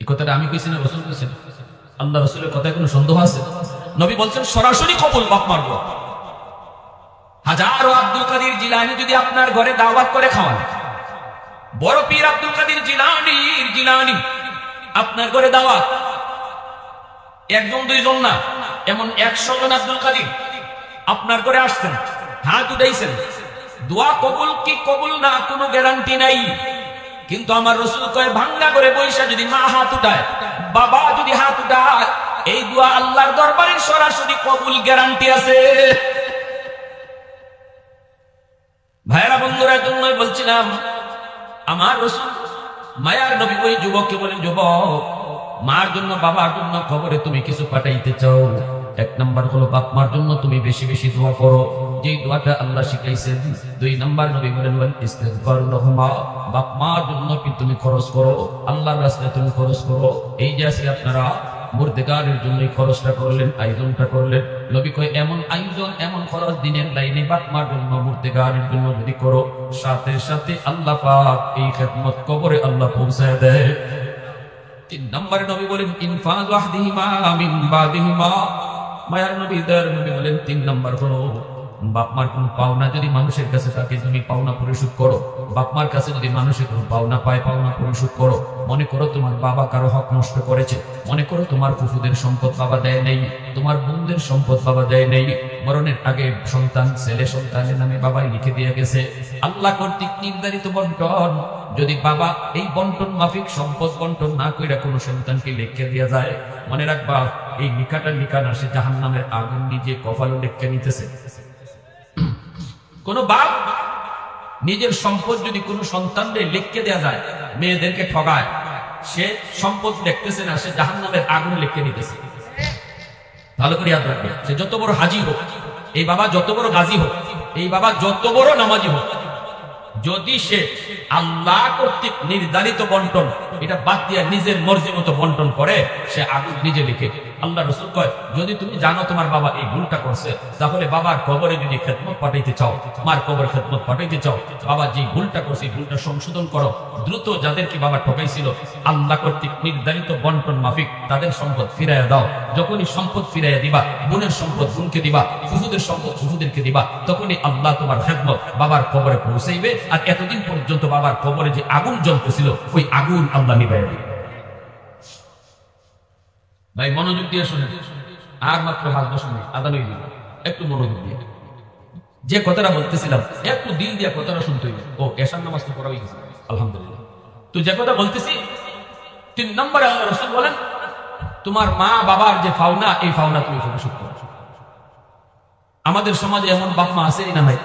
এই কথাটা আমি কইছি না রাসূল কইছেন? আল্লাহ রাসূলের কথায় কোনো সন্দেহ আছে? নবী বলছেন সরাসরি কবুল বাপ মার দোয়া। হাজারো আব্দুল কাদের জিলানী যদি আপনার ঘরে দাওয়াত করে খাওয়ান, বড় পীর আব্দুল কাদের জিলানী আপনার ঘরে দাওয়াত, একজন দুইজন না, এমন 100 জন আব্দুল কাদের আপনার ঘরে আসছেন, হাত উঠাইছেন, দোয়া কবুল কি কবুল না কোনো গ্যারান্টি নাই। কিন্তু আমার রাসূল কয় ভাঙ্গা করে বৈশা যদি মা হাত উঠায়, বাবা যদি হাত উঠায়, এই দোয়া আল্লাহর দরবারে সরাসরি কবুল গ্যারান্টি আছে। ভাইরা বন্ধুরা, জন্যই বলছিলাম আমার রাসূল মায়ার নবী ওই যুবককে বলেন, যুবক, মার জন্য বাবার জন্য কবরে তুমি কিছু পাঠাইতে চাও, এক নাম্বার হলো বাপ মার জন্য তুমি বেশি বেশি দোয়া করো, যেই দোয়াটা আল্লাহ শিখাইছেন। দুই নাম্বার নবী বলেন ওয়াল ইস্তিগফারু লাহুমা, বাপ মার জন্য কি তুমি খরচ করো, আল্লাহর রাস্তায় তুমি খরচ করো। এই যে আজকে আপনারা মুর্দেগারের জন্য খরচটা করলেন, আয়োজনটা করলেন, নবী কয় এমন আয়োজন এমন খরচ দিনের লাইনে বাপ মার জন্য মুর্দেগারের জন্য যদি করো, সাথে সাথে আল্লাহ পাক এই খেদমত কবরে আল্লাহ পৌঁছায় দেয়। তিন নম্বরে নবী বলেন ইনফাক ওয়াহদিহিমা মিন বাদিহিমা, মায়ার নবী দয়ার নবী বলেন তিন নম্বর হলো বাপ মার কোন পাওনা যদি মানুষের কাছে থাকে তুমি পাওনা পরিশোধ করো। বাপ মার কাছে যদি মানুষের কোন পাওনা পায় পাওনা পরিশোধ করো। মনে করো তোমার বাবা কারো হক নষ্ট করেছে, মনে করো তোমার ফুফুদের সম্পদ বাবা দেয় নেই, তোমার বোনদের সম্পদ বাবা দেয় নেই, মরণের আগে সন্তান ছেলে সন্তানের নামে বাবাই লিখে দিয়ে গেছে, আল্লাহ কর্তৃক নির্ধারিত বন্টন। যদি বাবা এই বন্টন মাফিক সম্পদ বন্টন না কইরা কোনো সন্তানকে লিখে দিয়ে যায়, মনে রাখবা এই নিকাটা নিকান আসে জাহান্নামের আগুন নিজে কপালে লিখে নিতেছে। কোন বাপ নিজের সম্পদ যদি কোন সন্তানদের লিখে দেয়া যায়, মেয়েদেরকে ঠগায়, সে সম্পদ লিখতেছে না, সে জাহান্নামের আগুন লিখে নিতেছে। ভালো করে ইয়াদ রাখবে, সে যত বড় হাজি হোক, এই বাবা যত বড় গাজী হোক, এই বাবা যত বড় নামাজি হোক, যদি সে আল্লাহ কর্তৃক নির্ধারিত বন্টন এটা বাদ দিয়ে নিজের মর্জি মতো বন্টন করে, সে আগুন নিজে লিখে। আল্লাহ রাসূল কয় যদি তুমি জানো তোমার বাবা এই ভুলটা করছে, তাহলে বাবার কবরে যদি খেদমত পাঠাইতে চাও, মার কবরে খেদমত পাঠাইতে চাও, বাবা যে ভুলটা করছে এই ভুলটা সংশোধন করো দ্রুত। যাদেরকে বাবা ঠকাইছিল আল্লাহ কর্তৃক নির্ধারিত বন্টন মাফিক তাদের সম্পদ ফিরাইয়া দাও। যখনই সম্পদ ফিরাইয়া দিবা, বোনের সম্পদ বোনকে দিবা, ফুফুদের সম্পদ ফুফুদেরকে দিবা, তখনই আল্লাহ তোমার খেদমত বাবার কবরে পৌঁছাইবে। আর এতদিন পর্যন্ত বাবার কবরে যে আগুন জ্বলতেছিল ওই আগুন আল্লাহ নিভাইয়া দিবে। ভাই মনোযোগ দিয়ে শুনে, আর মাত্র 5-10 মিনিট আদান হয়ে যাবে, একটু মনোযোগ দিয়ে যে কথাটা বলতেছিলাম একটু দিল দিয়ে কথাটা শুনতে হইবে। ও এশার নামাজ তো পড়া হয়ে গেছে আলহামদুলিল্লাহ। তো যে কথা বলতেছি 3 নম্বরে আল্লাহ রাসূল বলেন তোমার মা বাবার যে পাওনা এই পাওনা তুমি পরিশোধ করো। আমাদের সমাজে এমন বাপ মা আছে না নাই?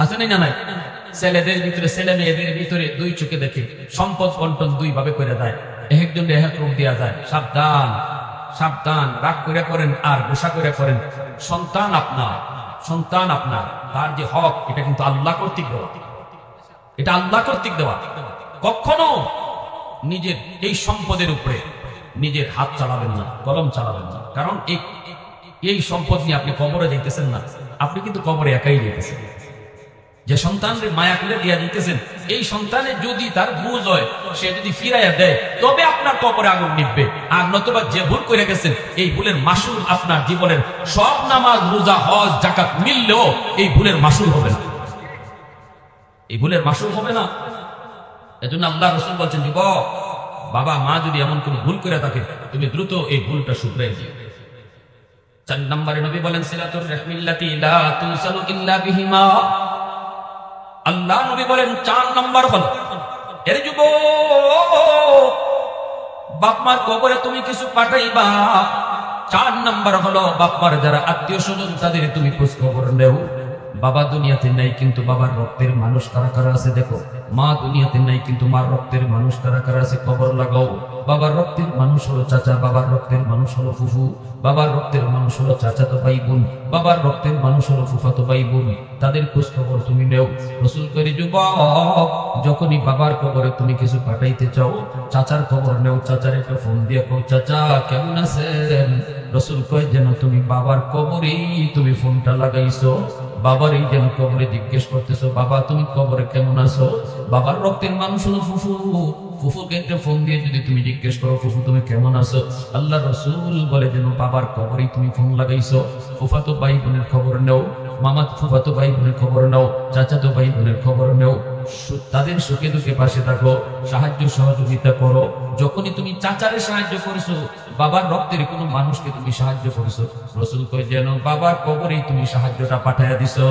আছে না নাই? ছেলেদের ভিতরে ছেলে মেয়েদের ভিতরে দুই চোখে দেখে সম্পদ বন্টন দুই ভাবে করে দেয়, একজন এক রূপ দেওয়া যায়। সাবধান সাবধান, রাগ করে করেন আর গোসা করে করেন। সন্তান আপনার, সন্তান আপনার, তার যে হক এটা কিন্তু আল্লাহ কর্তৃক দেওয়া, এটা আল্লাহ কর্তৃক দেওয়া। কখনো নিজের এই সম্পদের উপরে নিজের হাত চালাবেন না, কলম চালাবেন না। কারণ এই সম্পদ নিয়ে আপনি কবরে যাইতেছেন না, আপনি কিন্তু কবরে একাই যেতেছেন। যে সন্তানের মায়া করে দিয়া দিতেছেন, এই সন্তানের যদি তার বুঝ হয়, সে যদি ফিরাইয়া দেয় তবে আপনার কবরে আগুন নিভবে। আর নতুবা যে ভুল করে গেছেন এই ভুলের মাসুল আপনার জীবনের সব নামাজ রোজা হজ যাকাত মিললেও এই ভুলের মাসুল হবে না, এই ভুলের মাসুল হবে না। এজন্য আল্লাহ রাসূল বলছেন যুবক, বাবা মা যদি এমন কোন ভুল করে থাকে তুমি দ্রুত এই ভুলটা শুধরাই দিও। 4 নম্বরে নবী বলেন সিলাতুর রাহমিল্লাতি লা তুসালু ইল্লা বিহিমা। আল্লাহ নবী বলেন 4 নম্বর হলো এর যুবক, বাপ মার কবরে তুমি কিছু পাঠাইবা। 4 নম্বর হলো বাপ মার যারা আত্মীয় স্বজন তাদের তুমি খোঁজ খবর নেও। বাবা দুনিয়াতে নাই কিন্তু বাবার রক্তের মানুষ কারা কারা আছে দেখো। মা দুনিয়াতে নাই কিন্তু মার রক্তের মানুষ কারা কারা আছে খবর লাগাও। বাবার রক্তের মানুষ হলো চাচা, বাবার রক্তের মানুষ হলো ফুফু, বাবার রক্তের মানুষ হলো চাচাতো ভাই বোন, বাবার রক্তের মানুষ হলো ফুফাতো ভাই বোন, তাদের খোঁজ খবর তুমি নেও। রাসূল কয় যুবক, যখনই বাবার কবরে তুমি কিছু পাঠাইতে চাও চাচার খবর নেও। চাচার একটা ফোন দিয়ে কও চাচা কেমন আছেন। রাসূল কয় যেন তুমি বাবার কবরেই তুমি ফোনটা লাগাইছো, বাবার এই যেন কবরে জিজ্ঞেস করতেছো বাবা তুমি কবরে কেমন আছো। বাবার রক্তের মানুষ হলো ফুফু, ফুফুকে একটা ফোন দিয়ে যদি তুমি জিজ্ঞেস করো ফুফু তুমি কেমন আছো, আল্লাহ রাসূল বলে যেন বাবার কবরেই তুমি ফোন লাগাইছো। ফুফাতো ভাই বোনের খবর নেও, মামা ফুফাতো ভাই বোনের খবর নাও, চাচাতো ভাই বোনের খবর নেও, তাদের সুখে দুঃখে পাশে থাকো, সাহায্য সহযোগিতা করো। যখনই তুমি চাচারে সাহায্য করেছো, বাবার রক্তের কোনো মানুষকে তুমি সাহায্য করেছো, রাসূল কয় যেন বাবার কবরেই তুমি সাহায্যটা পাঠাইয়া দিছো।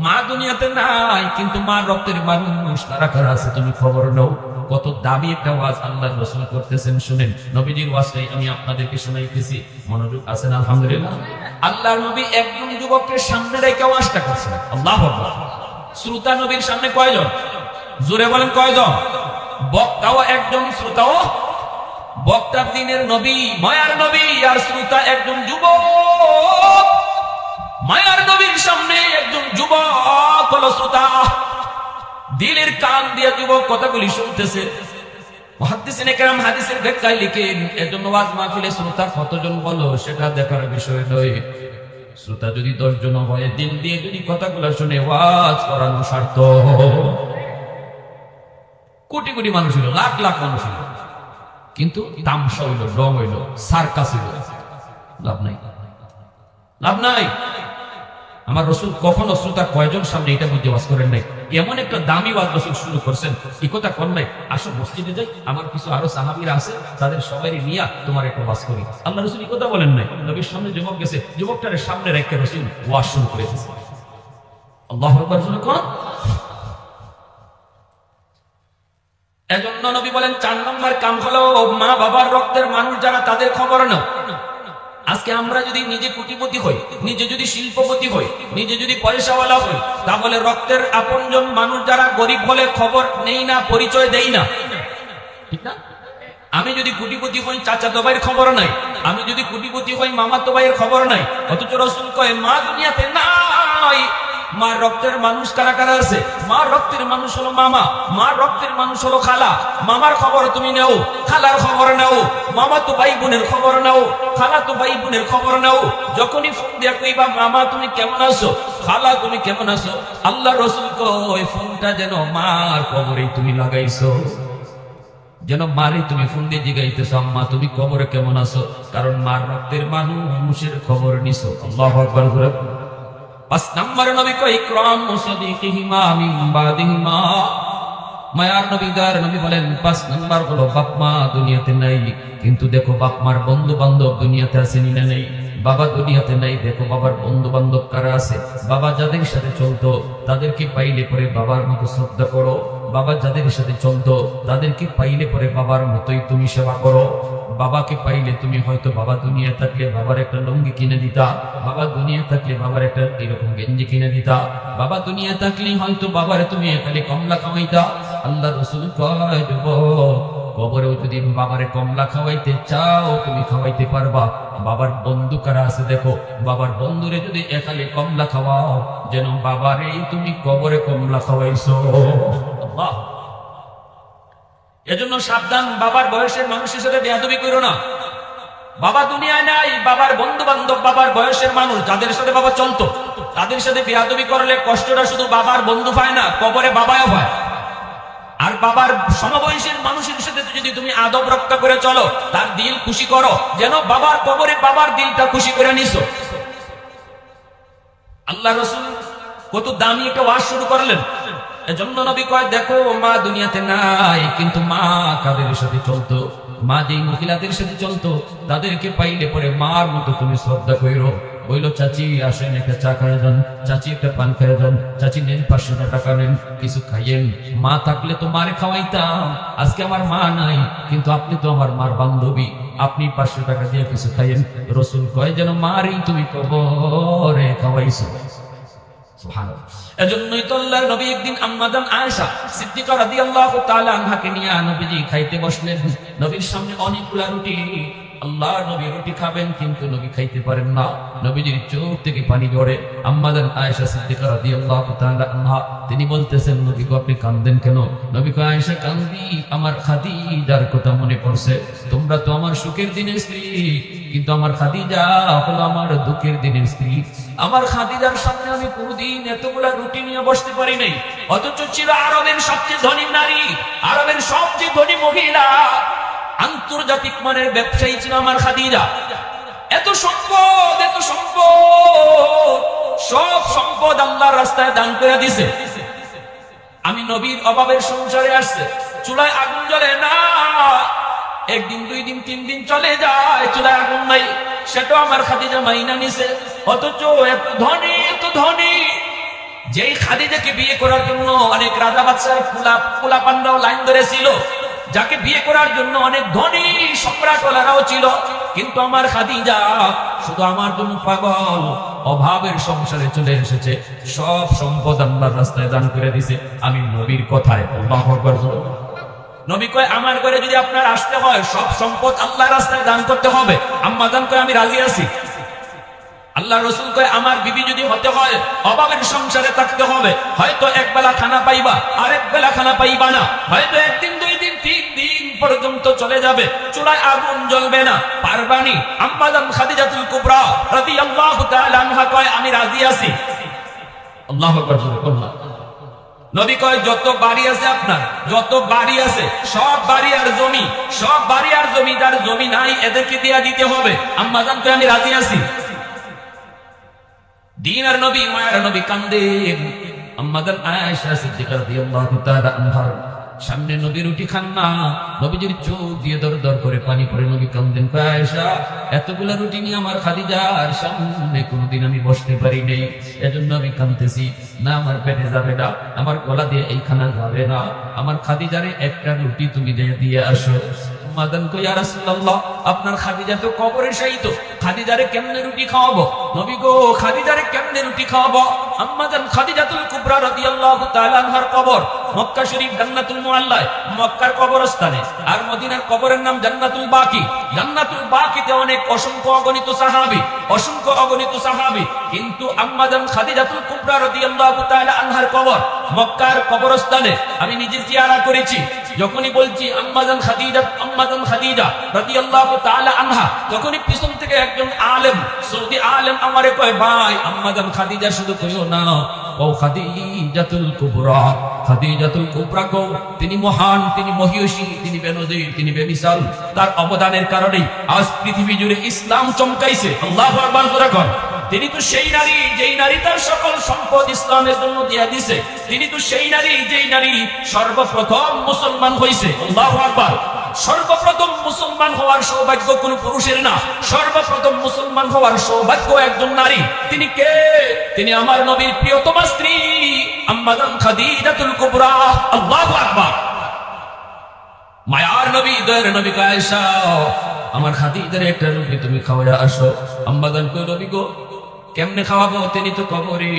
মা দুনিয়াতে নাই, কিন্তু মা রক্তের মানুষ কারা কারা আছে তুমি খবর নাও। কত দামি একটা ওয়াজ আল্লাহর রাসূল করতেছেন, শুনেন। নবীজির ওয়াজটাই আমি আপনাদেরকে শোনাইতেছি, মনোযোগ আছেন? আলহামদুলিল্লাহ। আল্লাহর নবী একজন যুবকের সামনে রেখে ওয়াজটা করছেন। আল্লাহু আকবার। শ্রোতা নবীর সামনে কয়জন? জোরে বলেন কয়জন? বক্তাও একজন, শ্রোতাও। বক্তা দিনের নবী, মায়ার নবী, আর শ্রোতা একজন যুবক। মায়ার নবীর সামনে একজন যুবক হলো শ্রোতা, দিলের কান দিয়ে যুবক কথাগুলি শুনতেছে। মুহাদ্দিসিনে কেরাম হাদিসের ব্যাখ্যায় লিখেন, এজন্য ওয়াজ মাহফিলে শ্রোতা কতজন বলো সেটা দেখার বিষয় নয়। শ্রোতা যদি 10 জন হয়, দিল দিয়ে যদি কথাগুলো শুনে, ওয়াজ করানো স্বার্থ। কোটি কোটি মানুষ হইল, লাখ লাখ মানুষ হইল, কিন্তু তামসা হইল, রং হইল, সার্কাস হইল, লাভ নাই, লাভ নাই। আমার রাসূল কখনো শ্রোতা কয়জন সামনে এটা বুঝে ওয়াজ করেন নাই। এমন একটা দামি ওয়াজ রাসূল শুরু করছেন, এই কথা কোন নাই, আসো মসজিদে যাই, আমার কিছু আরো সাহাবীরা আছে, তাদের সবারই নিয়া তোমার একটা ওয়াজ করি। আল্লাহ রাসূল এই কথা বলেন নাই। নবীর সামনে যুবক গেছে, যুবকটারে সামনে রেখে রাসূল ওয়াজ শুরু করে দিয়েছে। আল্লাহু আকবার। কোন এজন্য নবী বলেন 4 নম্বর কাম হলো মা বাবার রক্তের মানুষ যারা, তাদের খবর নাও। আজকে আমরা যদি নিজে কোটিপতি হই, নিজে যদি শিল্পপতি হই, নিজে যদি পয়সাওয়ালা হই, তাহলে রক্তের আপনজন মানুষ যারা গরিব হলে খবর নেই না, পরিচয় দেই না, ঠিক না? আমি যদি কোটিপতি হই, চাচাতো ভাইয়ের খবর নাই। আমি যদি কোটিপতি হই, মামাতো ভাইয়ের খবর নাই। অথচ রাসূল কয় মা দুনিয়াতে নাই। মা রক্তের মানুষ কারা কারা আছে? মা রক্তের মানুষ হলো মামা, মা রক্তের মানুষ হলো খালা। মামার খবর তুমি নাও, খালার খবর নাও, মামা তো ভাই বোনের খবর নাও, খালা তো ভাই বোনের খবর নাও। যখনই ফোন দিয়া কইবা মামা তুমি কেমন আছো, খালা তুমি কেমন আছো, আল্লাহ রাসূল কয় ফোনটা যেন মার কবরেই তুমি লাগাইছো, যেন মারে তুমি ফোন দিয়ে জিগাইতেছো আম্মা তুমি কবরে কেমন আছো, কারণ মার রক্তের মানুষের খবর নিছো। আল্লাহু আকবার। 5 নম্বর নবী কয় ইকরাম সাদিকিহিমা মিন বাদিহিমা। মায়ার নবী দার নবী বলেন 5 নম্বর হলো বাপ মা দুনিয়াতে নাই, কিন্তু দেখো বাপ মার বন্ধু বান্ধব দুনিয়াতে আছে না নেই? বাবা দুনিয়াতে নাই, দেখো বাবার বন্ধু বান্ধব কারা আছে। বাবা যাদের সাথে চলতো তাদেরকে পাইলে পরে বাবার মতো শ্রদ্ধা করো। বাবা যাদের সাথে চলতো তাদেরকে পাইলে পরে বাবার মতোই তুমি সেবা করো। বাবাকে পাইলে তুমি হয়তো বাবা দুনিয়া থাকলে বাবার একটা লুঙ্গি কিনে দিতা, বাবা দুনিয়া থাকলে বাবার একটা এরকম গেঞ্জি কিনে দিতা, বাবা দুনিয়া থাকলে হয়তো বাবার তুমি খালি কমলা খাওয়াইতা। আল্লাহ রাসূল কয় যুবক, কবরেও যদি বাবারে কমলা খাওয়াইতে চাও তুমি খাওয়াইতে পারবা। বাবার বন্ধু কারা আছে দেখো, বাবার বন্ধুরে যদি একালে কমলা খাওয়াও, যেন বাবারে তুমি কবরে কমলা খাওয়াইছো। আল্লাহ। এজন্য সাবধান, বাবার বয়সের মানুষের সাথে বেয়াদবি করো না। বাবা দুনিয়ায় নাই, বাবার বন্ধু বান্ধব বাবার বয়সের মানুষ যাদের সাথে বাবা চলতো, তাদের সাথে বেয়াদবি করলে কষ্টটা শুধু বাবার বন্ধু পায় না, কবরে বাবাও পায়। আর বাবার সমবয়সের মানুষের সাথে যদি তুমি আদব রক্ষা করে চলো, তার দিল খুশি করো, যেন বাবার কবরে বাবার দিলটা খুশি করে নিছো। আল্লাহ রাসূল কত দামি একটা ওয়াজ শুরু করলেন। এজন্য নবী কয় দেখো মা দুনিয়াতে নাই, কিন্তু মা কাদের সাথে চলতো, মা যেই মহিলাদের সাথে চলতো তাদেরকে পাইলে পরে মার মতো তুমি শ্রদ্ধা কইরো। বইলো চাচি আসেন একটা চা খাইয়ে যান, চাচি একটা পান খাইয়ে যান, চাচি নেন 500 টাকা নেন, কিছু খাইয়েন। মা থাকলে তো মারে খাওয়াইতাম, আজকে আমার মা নাই, কিন্তু আপনি তো আমার মার বান্ধবী, আপনি 500 টাকা দিয়ে কিছু খাইয়েন। রাসূল কয় যেন মারেই তুমি কবরে খাওয়াইছো। এজন্যই তো আল্লাহর নবী একদিন আম্মা জান আয়েশা সিদ্দিকা রাদিয়াল্লাহু তাআলা আনহাকে নিয়ে নবীজি খাইতে বসলেন। নবীর সামনে অনেকগুলা রুটি, আল্লাহর নবী রুটি খাবেন কিন্তু নবী খাইতে পারেন না, নবীজির চোখ থেকে পানি ঝরে। আম্মা জান আয়েশা সিদ্দিকা রাদিয়াল্লাহু তাআলা আনহা তিনি বলতেছেন নবী গো আপনি কাঁদেন কেন? নবী কয় আয়েশা কাঁদি আমার খাদিজার কথা মনে পড়ছে। তোমরা তো আমার সুখের দিনের স্ত্রী, কিন্তু আমার খাদিজা হলো আমার দুঃখের দিনের স্ত্রী। আমার খাদিজার সামনে আমি কোনদিন এতগুলা রুটি নিয়ে বসতে পারি নাই, অথচ ছিল আরবের সবচেয়ে ধনী নারী, আরবের সবচেয়ে ধনী মহিলা, আন্তর্জাতিক মানের ব্যবসায়ী ছিল আমার খাদিজা। এত সম্পদ, এত সম্পদ, সব সম্পদ আল্লাহর রাস্তায় দান করে দিছে। আমি নবীর অভাবের সংসারে আসছে, চুলায় আগুন জ্বলে না, একদিন 2 দিন 3 দিন চলে যায়, চুলায় আগুন নাই, সেটা আমার খাদিজা মাইনা নিছে। অথচ এত ধনী, এত ধনী, যেই খাদিজাকে বিয়ে করার জন্য অনেক রাজা বাদশাহ পোলা পান্ডাও লাইন ধরেছিল, যাকে বিয়ে করার জন্য অনেক ধনী সম্রাটওয়ালারাও ছিল, কিন্তু আমার খাদিজা শুধু আমার জন্য পাগল, অভাবের সংসারে চলে এসেছে, সব সম্পদ আল্লাহর রাস্তায় দান করে দিছে। আমি নবীর কথায় আল্লাহু আকবার। নবী কয় আমার ঘরে যদি আপনার আসতে হয় সব সম্পদ আল্লাহর রাস্তায় দান করতে হবে। আম্মা জান কয় আমি রাজি আছি। আল্লাহ রাসূল কয় আমার বিবি যদি হতে হয় অভাবের সংসারে থাকতে হবে, হয়তো এক বেলা খানা পাইবা, আরেক বেলা খানা পাইবা না, হয়তো একদিন দুই দিন তিন দিন পর্যন্ত চলে যাবে, চুলায় আগুন জ্বলবে না, পারবানি। আম্মা জান খাদিজাতুল কুবরা রাদিয়াল্লাহু তাআলা আনহা কয় আমি রাজি আছি। আল্লাহু আকবার। নবী কয় যত বাড়ি আছে আপনার, যত বাড়ি আছে সব বাড়ি আর জমি, সব বাড়ি আর জমি, যার জমি নাই এদেরকে দিয়া দিতে হবে। আম্মা জান কয় আমি রাজি আছি। দিনার নবী, মায়ের নবী কান্দেন। আম্মা জান আয়েশা সিদ্দিকা রাদিয়াল্লাহু তাআলা আনহার সামনে নবী রুটি খান না, নবীজির চোখ দিয়ে দর দর করে পানি পড়ে। নবী কান্দেন, আয়েশা এতগুলা রুটি নিয়ে আমার খাদিজার সামনে কোনোদিন আমি বসতে পারি নাই, এজন্য আমি কাঁদতেছি। না আমার পেটে যাবে না, আমার গলা দিয়ে এই খানা যাবে না, আমার খাদিজারে একটা রুটি তুমি দিয়ে আসো। মাদান কই ইয়া রাসূলুল্লাহ আপনার খাদিজা তো কবরে শায়িত, খাদিজারে কেমনে রুটি খাওয়াবো? নবী গো খাদিজারে কেমনে রুটি খাওয়াবো? আম্মা জান খাদিজাতুল কুবরা রাদিয়াল্লাহু তাআলা আনহার কবর মক্কা শরীফ জান্নাতুল মুআল্লায়, মক্কার কবরস্থানে, আর মদিনার কবরের নাম জান্নাতুল বাকি। জান্নাতুল বাকিতে অনেক অসংখ্য অগণিত সাহাবী, অসংখ্য অগণিত সাহাবী, কিন্তু আম্মা জান খাদিজাতুল কুবরা রাদিয়াল্লাহু তাআলা আনহার কবর মক্কার কবরস্থানে আমি নিজে জিয়ারা করেছি। যখনই বলছি আম্মা জান খাদিজা রাদিয়াল্লাহু তাআলা আনহা, তখনই পিছন থেকে একজন আলেম, সৌদি আলেম আমারে কয় ভাই আম্মা জান খাদিজা শুধু কইও না, ও খাদিজাতুল কুবরা, খাদিজাতুল কুবরা কো, তিনি মহান, তিনি মহিয়সী, তিনি বেনজির, তিনি বেমিসাল। তার অবদানের কারণে আজ পৃথিবী জুড়ে ইসলাম চমকাইছে। আল্লাহু আকবার জোরে কর। তিনি তো সেই নারী যেই নারী তার সকল সম্পদ ইসলামের জন্য দিয়ে দিছে। তিনি তো সেই নারী যেই নারী সর্বপ্রথম মুসলমান হইছে। আল্লাহু আকবার। সর্বপ্রথম মুসলমান হওয়ার সৌভাগ্য কোন পুরুষের না, সর্বপ্রথম মুসলমান হওয়ার সৌভাগ্য একজন নারী। তিনি কে? তিনি আমার নবীর প্রিয়তমা স্ত্রী আম্মা জান খাদিজাতুল কুবরা। আল্লাহু আকবার। মায়ার নবী, দয়ার নবী আয়েশা আমার খাদিজার একটা রুটি তুমি খাওয়া আসো। আম্মা জান কই নবী গো কেমনে খাওয়াবো, তিনি তো কবরে।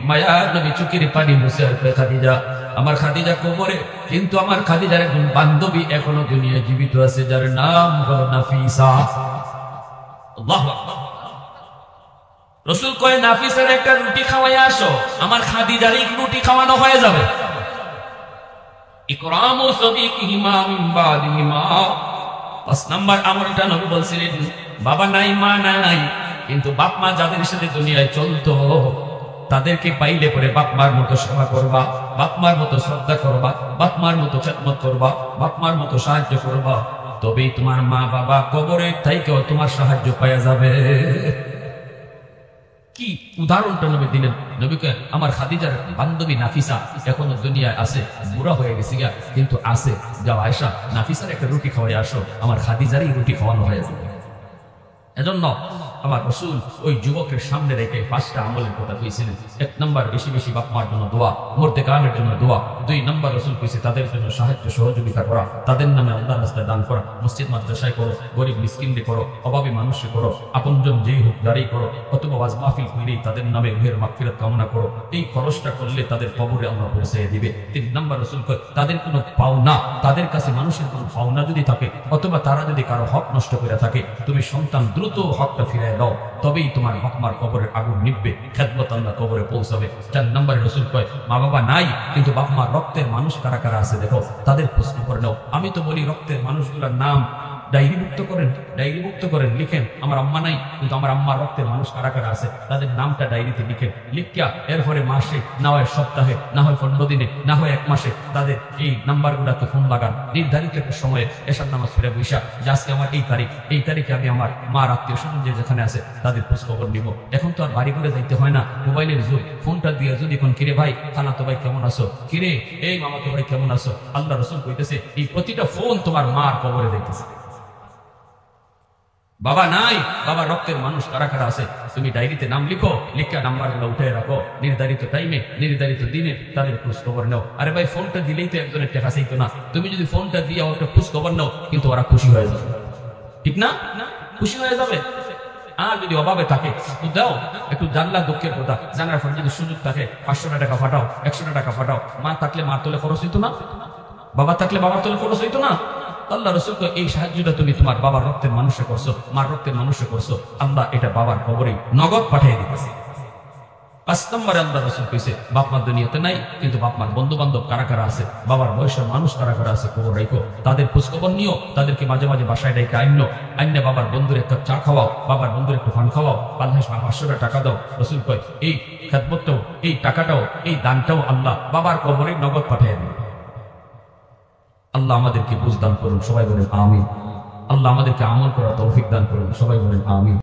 মায়ার নবী চোখের পানি মুছে আর খাদিজা, আমার খাদিজা কবরে, কিন্তু আমার খাদিজার একজন বান্ধবী এখনো দুনিয়ায় জীবিত আছে, যার নাম হলো নাফিসা। আল্লাহু আকবার। রাসূল কয় নাফিসার একটা রুটি খাওয়াই আসো, আমার খাদিজার এক রুটি খাওয়ানো হয়ে যাবে। ইকরামু সাদিকিহিমা মিন বাদিহিমা। 5 নাম্বার আমলটা নবী বলছিলেন, বাবা নাই মা নাই, কিন্তু বাপ মা যাদের সাথে দুনিয়ায় চলতো তাদেরকে পাইলে পরে বাপ মার মতো সেবা করবা, বাপ মার মতো শ্রদ্ধা করবা, বাপ মার মতো খেদমত করবা, বাপ মার মতো সাহায্য করবা, তবেই তোমার মা বাবা কবরে থাইকেও তোমার সাহায্য পাওয়া যাবে। কি উদাহরণটা নবী দিলেন। নবীকে আমার খাদিজার বান্ধবী নাফিসা এখনো দুনিয়ায় আছে, বুড়া হয়ে গেছে গা, কিন্তু আছে, যাও আয়েশা নাফিসার একটা রুটি খাওয়াই আসো, আমার খাদিজারই রুটি খাওয়ানো হয়ে যাবে। এজন্য আমার রাসূল ওই যুবকের সামনে রেখে 5টা আমলের কথা কইছিলেন। 1 নাম্বার বেশি বেশি বাপ মার জন্য দোয়া, মরতে কামের জন্য দোয়া। 2 নাম্বার রাসূল কইছে তাদের জন্য সাহায্য সহযোগিতা করা, তাদের নামে আল্লাহর রাস্তায় দান করা, মসজিদ মাদ্রাসায় করো, গরিব মিসকিনদের করো, অভাবী মানুষকে করো, আপনজন যেই হোক দাঁড়িয়ে করো, অথবা ওয়াজ মাহফিল কইলেই তাদের নামে রুহের মাগফিরাত কামনা করো। এই খরচটা করলে তাদের কবরে আল্লাহ পৌঁছে দিবে। 3 নাম্বার রাসূল কয় তাদের কোনো পাওনা, তাদের কাছে মানুষের কোনো পাওনা যদি থাকে, অথবা তারা যদি কারো হক নষ্ট করে থাকে, তুমি সন্তান দ্রুত হকটা ফিরিয়ে দাও, তবেই তোমার বাপমার কবরের আগুন নিভবে, খেদমত আল্লাহ কবরে পৌঁছাবে। 4 নম্বরে রাসূল কয় মা বাবা নাই, কিন্তু বাপমার রক্তের মানুষ কারা কারা আছে দেখো, তাদের প্রশ্ন করে নাও। আমি তো বলি রক্তের মানুষগুলোর নাম ডায়েরিভুক্ত করেন, লিখেন। আমার আম্মা নাই, কিন্তু আমার আম্মার রক্তের মানুষ কারা কারা আছে তাদের নামটা ডায়েরিতে লিখেন। লিখিয়া এরপরে মাসে, না হয় সপ্তাহে, না হয় 15 দিনে, না হয় 1 মাসে তাদের এই নাম্বারগুলোতে ফোন লাগান। নির্ধারিত একটা সময়ে এশার নামাজ পড়ে বৈশা যে আজকে আমার এই তারিখে আমি আমার মার আত্মীয় স্বজন যে যেখানে আছে তাদের খোঁজ খবর নিব। এখন তো আর বাড়ি করে যাইতে হয় না, মোবাইলের যুগ। ফোনটা দিয়ে যদি কোন কিরে ভাই খালাতো ভাই কেমন আছো, কিরে এই মামাতো ভাই কেমন আছো, আল্লাহ রাসূল কইতেছে এই প্রতিটা ফোন তোমার মার কবরে যাইতেছে। বাবা নাই, বাবা রক্তের মানুষ কারা কারা আছে তুমি ডায়েরিতে নাম লিখো, লিখা নাম্বারগুলো উঠে রাখো, নির্ধারিত টাইমে নির্ধারিত দিনে তাদের খোঁজ খবর নাও। আরে ভাই ফোনটা দিলেই তো একজনের টাকা চাইতো না, তুমি যদি ফোনটা দিয়ে ওটা খোঁজ খবর নাও কিন্তু ওরা খুশি হয়ে যাবে, ঠিক না? খুশি হয়ে যাবে। আর যদি অভাবে থাকে তো দাও, একটু জানলা দুঃখের কথা, জানার পর যদি সুযোগ থাকে 500 টাকা ফাটাও, 100 টাকা ফাটাও। মা থাকলে মার তোলে খরচ হইতো না, বাবা থাকলে বাবার তোলে খরচ হইতো না। আল্লাহ রাসূল তো এই সাহায্যটা তুমি তোমার বাবার রক্তের মানুষে করছো, মার রক্তের মানুষে করছো, আল্লাহ এটা বাবার কবরে নগদ পাঠিয়ে দিতেছে। 5 নম্বরে আল্লাহ রাসূল কইছে বাপ মা দুনিয়াতে নাই, কিন্তু বাপ মার বন্ধু বান্ধব কারা কারা আছে, বাবার বয়সের মানুষ কারা কারা আছে খবর রাখো, তাদের খোঁজ খবর নিও, তাদেরকে মাঝে মাঝে বাসায় ডেকে আইনে বাবার বন্ধুর একটা চা খাওয়াও, বাবার বন্ধুর একটু পান খাওয়াও, 500 টাকা দাও। রাসূল কয় এই খেদমতটাও, এই টাকাটাও, এই দানটাও আল্লাহ বাবার কবরে নগদ পাঠিয়ে দেবে। আল্লাহ আমাদেরকে বুঝ দান করুন, সবাই বলেন আমিন। আল্লাহ আমাদেরকে আমল করার তৌফিক দান করুন, সবাই বলেন আমিন।